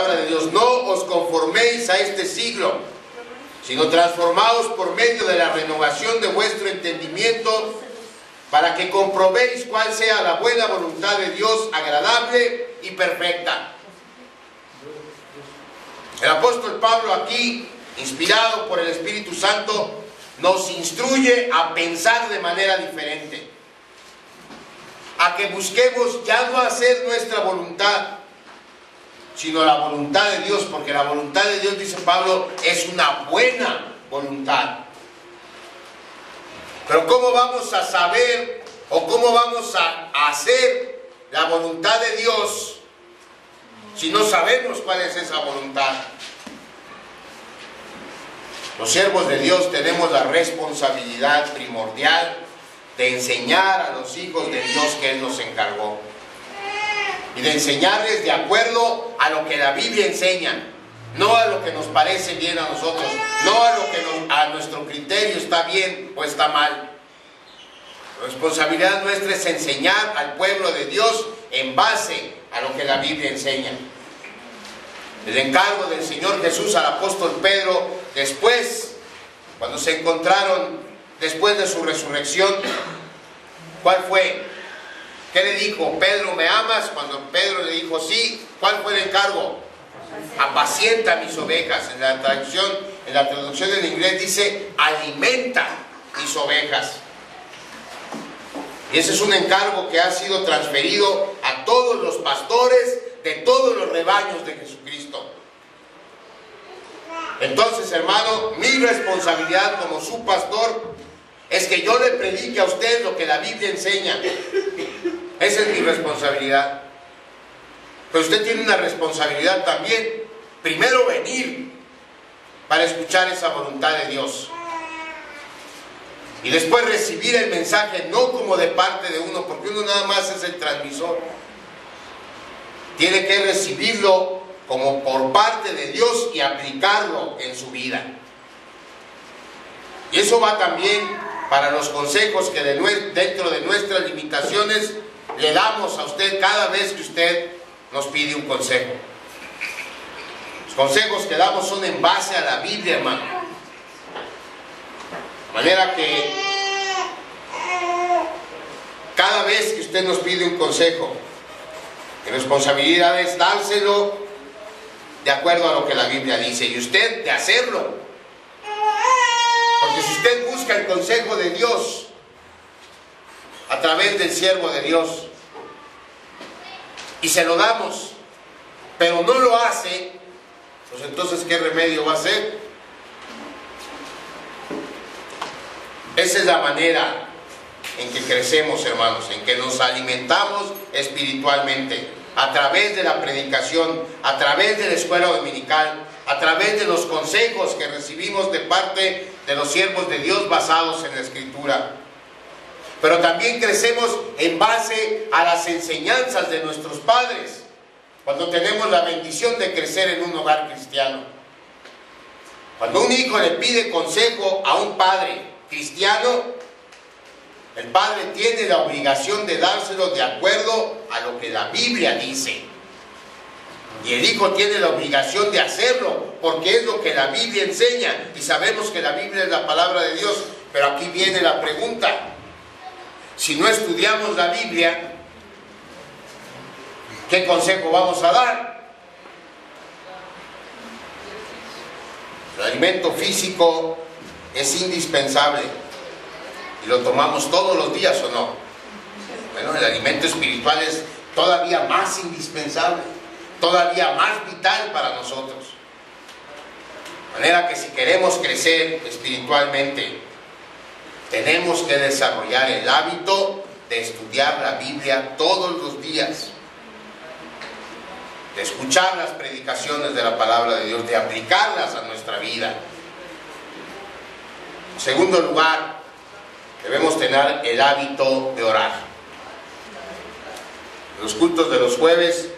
palabra de Dios, no os conforméis a este siglo, sino transformaos por medio de la renovación de vuestro entendimiento, para que comprobéis cuál sea la buena voluntad de Dios, agradable y perfecta. El apóstol Pablo aquí, inspirado por el Espíritu Santo, nos instruye a pensar de manera diferente, a que busquemos ya no hacer nuestra voluntad, sino la voluntad de Dios, porque la voluntad de Dios, dice Pablo, es una buena voluntad. Pero ¿cómo vamos a saber o cómo vamos a hacer la voluntad de Dios si no sabemos cuál es esa voluntad? Los siervos de Dios tenemos la responsabilidad primordial de enseñar a los hijos de Dios que Él nos encargó, y de enseñarles de acuerdo a lo que la Biblia enseña, no a lo que nos parece bien a nosotros, no a lo que a nuestro criterio está bien o está mal. La responsabilidad nuestra es enseñar al pueblo de Dios en base a lo que la Biblia enseña. El encargo del Señor Jesús al apóstol Pedro, después, cuando se encontraron después de su resurrección, ¿cuál fue? ¿Qué le dijo? Pedro, ¿me amas? Cuando Pedro le dijo sí, ¿cuál fue el encargo? Apacienta mis ovejas. En la traducción en inglés dice alimenta mis ovejas. Y ese es un encargo que ha sido transferido a todos los pastores de todos los rebaños de Jesucristo. Entonces, hermano, mi responsabilidad como su pastor es que yo le predique a usted lo que la Biblia enseña. Esa es mi responsabilidad. Pero usted tiene una responsabilidad también. Primero venir para escuchar esa voluntad de Dios. Y después recibir el mensaje, no como de parte de uno, porque uno nada más es el transmisor. Tiene que recibirlo como por parte de Dios y aplicarlo en su vida. Y eso va también para los consejos que dentro de nuestras limitaciones le damos a usted cada vez que usted nos pide un consejo. Los consejos que damos son en base a la Biblia, hermano. De manera que cada vez que usted nos pide un consejo, mi responsabilidad es dárselo de acuerdo a lo que la Biblia dice, y usted de hacerlo. Porque si usted busca el consejo de Dios a través del siervo de Dios y se lo damos, pero no lo hace, pues entonces ¿qué remedio va a hacer? Esa es la manera en que crecemos, hermanos, en que nos alimentamos espiritualmente, a través de la predicación, a través de la escuela dominical, a través de los consejos que recibimos de parte de los siervos de Dios basados en la Escritura. Pero también crecemos en base a las enseñanzas de nuestros padres, cuando tenemos la bendición de crecer en un hogar cristiano. Cuando un hijo le pide consejo a un padre cristiano, el padre tiene la obligación de dárselo de acuerdo a lo que la Biblia dice. Y el hijo tiene la obligación de hacerlo, porque es lo que la Biblia enseña. Y sabemos que la Biblia es la palabra de Dios. Pero aquí viene la pregunta. Si no estudiamos la Biblia, ¿qué consejo vamos a dar? El alimento físico es indispensable. ¿Y lo tomamos todos los días o no? Bueno, el alimento espiritual es todavía más indispensable, todavía más vital para nosotros. De manera que si queremos crecer espiritualmente, tenemos que desarrollar el hábito de estudiar la Biblia todos los días, de escuchar las predicaciones de la palabra de Dios, de aplicarlas a nuestra vida. En segundo lugar, debemos tener el hábito de orar. En los cultos de los jueves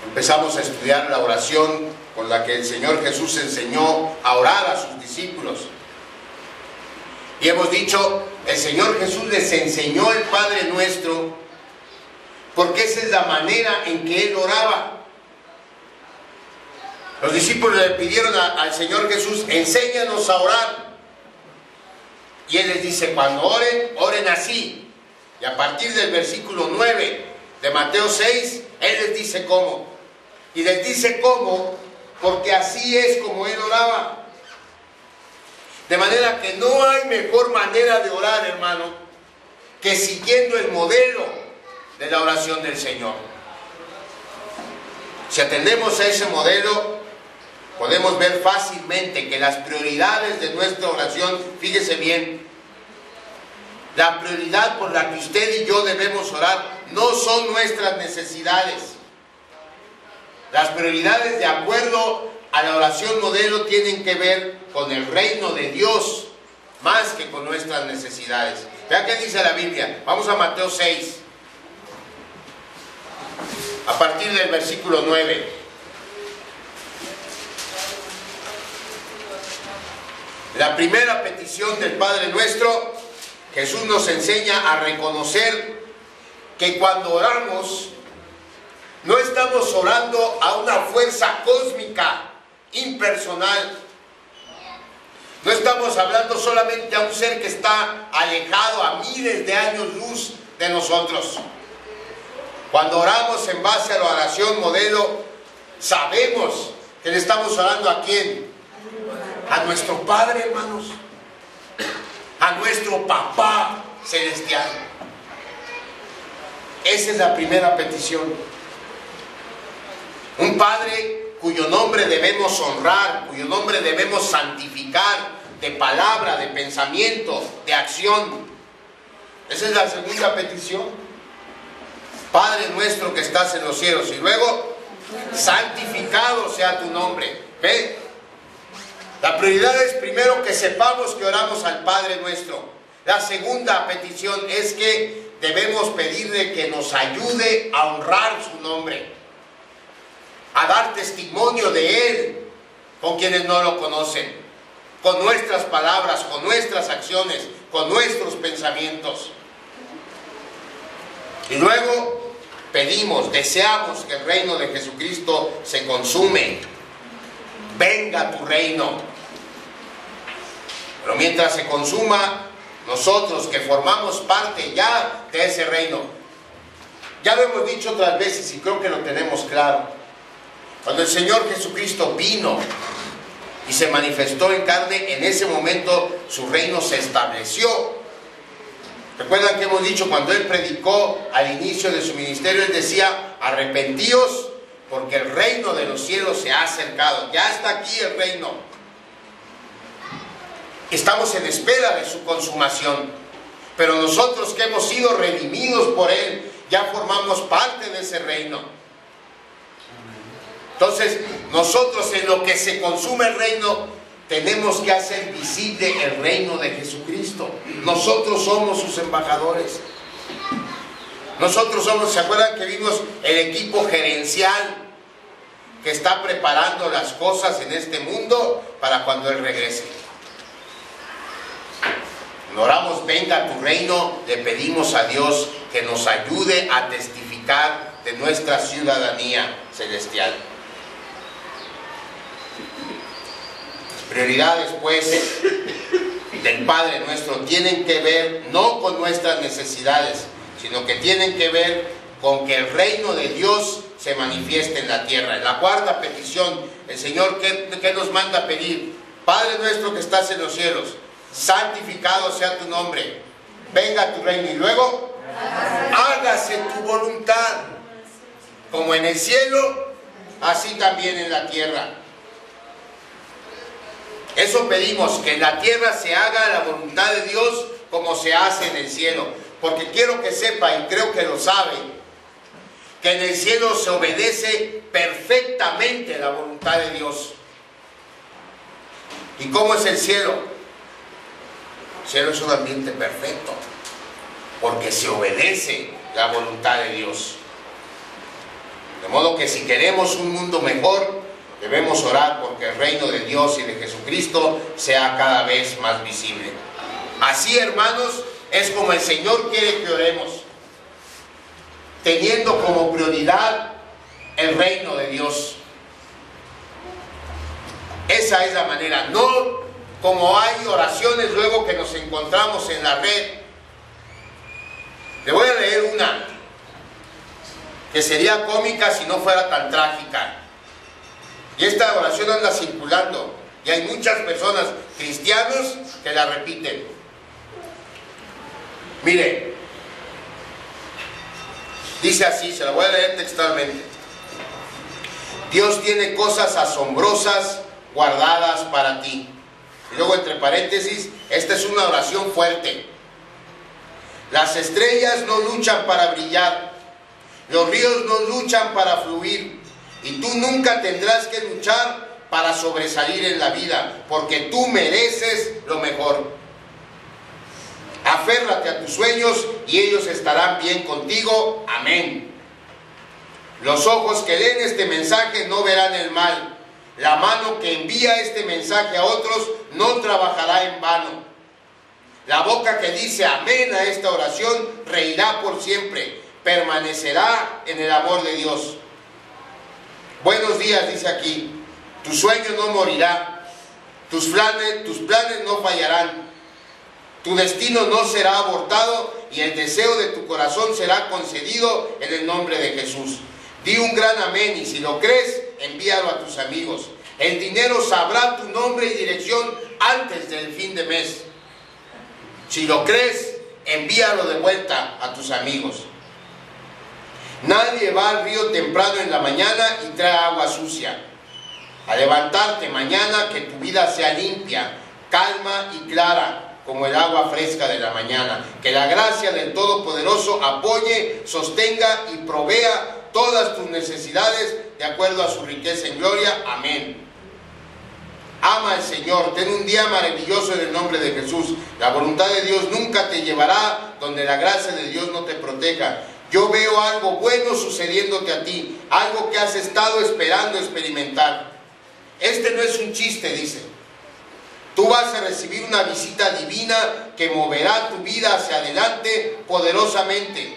empezamos a estudiar la oración con la que el Señor Jesús enseñó a orar a sus discípulos. Y hemos dicho, el Señor Jesús les enseñó el Padre Nuestro porque esa es la manera en que él oraba. Los discípulos le pidieron al Señor Jesús: enséñanos a orar. Y él les dice: cuando oren, oren así. Y a partir del versículo 9 de Mateo 6, él les dice cómo. Y les dice cómo porque así es como él oraba. De manera que no hay mejor manera de orar, hermano, que siguiendo el modelo de la oración del Señor. Si atendemos a ese modelo, podemos ver fácilmente que las prioridades de nuestra oración, fíjese bien, la prioridad por la que usted y yo debemos orar no son nuestras necesidades. Las prioridades, de acuerdo a la oración modelo, tienen que ver con el reino de Dios más que con nuestras necesidades. Vean qué dice la Biblia. Vamos a Mateo 6, a partir del versículo 9. La primera petición del Padre Nuestro, Jesús nos enseña a reconocer que cuando oramos, no estamos orando a una fuerza cósmica, impersonal. No estamos hablando solamente a un ser que está alejado a miles de años luz de nosotros. Cuando oramos en base a la oración modelo, sabemos que le estamos orando ¿a quién? A nuestro Padre, hermanos. A nuestro Papá Celestial. Esa es la primera petición. Un Padre cuyo nombre debemos honrar, cuyo nombre debemos santificar, de palabra, de pensamiento, de acción. Esa es la segunda petición. Padre nuestro que estás en los cielos. Y luego, santificado sea tu nombre. ¿Ve? La prioridad es primero que sepamos que oramos al Padre nuestro. La segunda petición es que debemos pedirle que nos ayude a honrar su nombre, a dar testimonio de Él con quienes no lo conocen, con nuestras palabras, con nuestras acciones, con nuestros pensamientos. Y luego pedimos, deseamos que el reino de Jesucristo se consume. Venga tu reino. Pero mientras se consuma, nosotros que formamos parte ya de ese reino, ya lo hemos dicho otras veces y creo que lo tenemos claro. Cuando el Señor Jesucristo vino y se manifestó en carne, en ese momento su reino se estableció. ¿Recuerdan que hemos dicho cuando Él predicó al inicio de su ministerio? Él decía: arrepentíos porque el reino de los cielos se ha acercado. Ya está aquí el reino. Estamos en espera de su consumación. Pero nosotros que hemos sido redimidos por Él, ya formamos parte de ese reino. Entonces, nosotros en lo que se consume el reino, tenemos que hacer visible el reino de Jesucristo. Nosotros somos sus embajadores. Nosotros somos, ¿se acuerdan que vimos el equipo gerencial que está preparando las cosas en este mundo para cuando Él regrese? Cuando oramos venga tu reino, le pedimos a Dios que nos ayude a testificar de nuestra ciudadanía celestial. Las prioridades, pues, del Padre nuestro tienen que ver no con nuestras necesidades, sino que tienen que ver con que el reino de Dios se manifieste en la tierra. En la cuarta petición, el Señor, ¿qué nos manda pedir? Padre nuestro que estás en los cielos, santificado sea tu nombre, venga tu reino. Y luego, hágase tu voluntad, como en el cielo, así también en la tierra. Eso pedimos, que en la tierra se haga la voluntad de Dios como se hace en el cielo. Porque quiero que sepa, y creo que lo sabe, que en el cielo se obedece perfectamente la voluntad de Dios. ¿Y cómo es el cielo? El cielo es un ambiente perfecto, porque se obedece la voluntad de Dios. De modo que si queremos un mundo mejor, debemos orar porque el reino de Dios y de Jesucristo sea cada vez más visible. Así, hermanos, es como el Señor quiere que oremos. teniendo como prioridad el reino de Dios. Esa es la manera, no como hay oraciones luego que nos encontramos en la red. Le voy a leer una que sería cómica si no fuera tan trágica. Y esta oración anda circulando y hay muchas personas, cristianos, que la repiten. Mire, dice así, se la voy a leer textualmente. Dios tiene cosas asombrosas guardadas para ti. Y luego entre paréntesis, esta es una oración fuerte. Las estrellas no luchan para brillar, los ríos no luchan para fluir, y tú nunca tendrás que luchar para sobresalir en la vida, porque tú mereces lo mejor. Aférrate a tus sueños y ellos estarán bien contigo. Amén. Los ojos que leen este mensaje no verán el mal. La mano que envía este mensaje a otros no trabajará en vano. La boca que dice amén a esta oración reirá por siempre, permanecerá en el amor de Dios. Buenos días, dice aquí. Tu sueño no morirá, tus planes no fallarán, tu destino no será abortado y el deseo de tu corazón será concedido en el nombre de Jesús. Di un gran amén y si lo crees, envíalo a tus amigos. El dinero sabrá tu nombre y dirección antes del fin de mes. Si lo crees, envíalo de vuelta a tus amigos. Nadie va al río temprano en la mañana y trae agua sucia. A levantarte mañana, que tu vida sea limpia, calma y clara, como el agua fresca de la mañana. Que la gracia del Todopoderoso apoye, sostenga y provea todas tus necesidades de acuerdo a su riqueza en gloria. Amén. Ama al Señor, ten un día maravilloso en el nombre de Jesús. La voluntad de Dios nunca te llevará donde la gracia de Dios no te proteja. Yo veo algo bueno sucediéndote a ti, algo que has estado esperando experimentar. Este no es un chiste, dice. Tú vas a recibir una visita divina que moverá tu vida hacia adelante poderosamente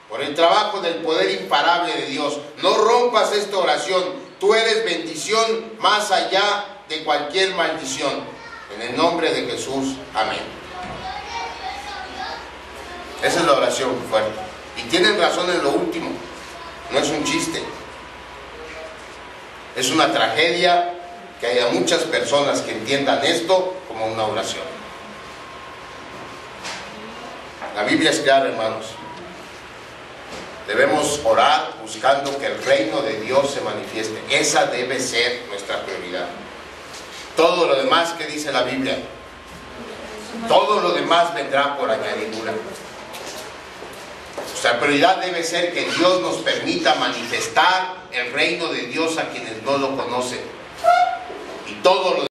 por el trabajo del poder imparable de Dios. No rompas esta oración. Tú eres bendición más allá de cualquier maldición. En el nombre de Jesús. Amén. Esa es la oración fuerte. Y tienen razón en lo último. No es un chiste. Es una tragedia que haya muchas personas que entiendan esto como una oración. La Biblia es clara, hermanos. Debemos orar buscando que el reino de Dios se manifieste. Esa debe ser nuestra prioridad. Todo lo demás que dice la Biblia, todo lo demás vendrá por añadidura. Nuestra prioridad debe ser que Dios nos permita manifestar el reino de Dios a quienes no lo conocen. Y todo lo